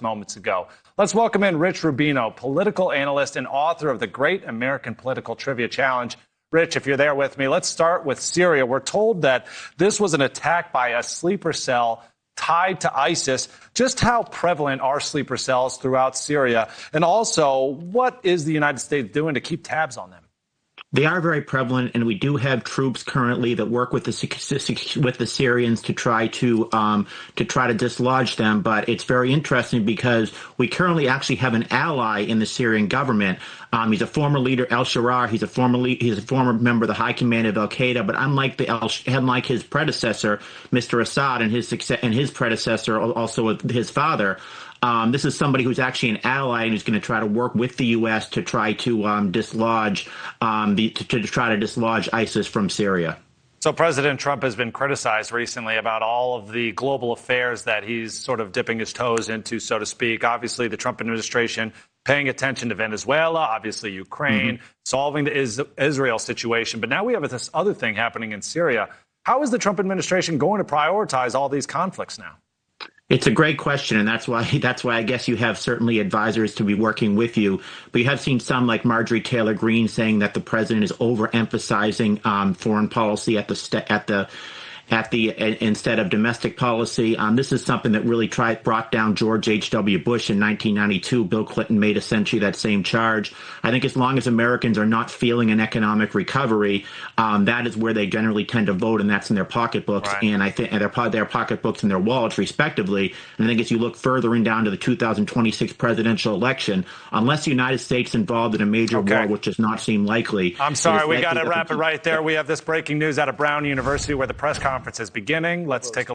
moments ago. Let's welcome in Rich Rubino, political analyst and author of the Great American Political Trivia Challenge. Rich, if you're there with me, let's start with Syria. We're told that this was an attack by a sleeper cell tied to ISIS. Just how prevalent are sleeper cells throughout Syria? And also, what is the United States doing to keep tabs on them? They are very prevalent, and we do have troops currently that work with the Syrians to try to dislodge them. But it's very interesting because we currently actually have an ally in the Syrian government. He's a former leader, al-Sharar. He's a former member of the high command of al-Qaeda. But unlike his predecessor, Mr. Assad, and his predecessor, also his father. This is somebody who's actually an ally and who's going to try to work with the U.S. to try to dislodge ISIS from Syria. So President Trump has been criticized recently about all of the global affairs that he's sort of dipping his toes into, so to speak. Obviously, the Trump administration paying attention to Venezuela, obviously Ukraine, solving the Israel situation. But now we have this other thing happening in Syria. How is the Trump administration going to prioritize all these conflicts now? It's a great question, and that's why I guess you have certainly advisors to be working with you. But you have seen some like Marjorie Taylor Greene saying that the president is overemphasizing foreign policy instead of domestic policy. This is something that really brought down George H.W. Bush in 1992. Bill Clinton made essentially that same charge. I think as long as Americans are not feeling an economic recovery, that is where they generally tend to vote, and that's in their pocketbooks, right. And I think their pocketbooks and their wallets, respectively. And I think as you look further in down to the 2026 presidential election, unless the United States involved in a major war, which does not seem likely. I'm sorry, we got to wrap it right there. We have this breaking news out of Brown University where the press conference is beginning. Let's take a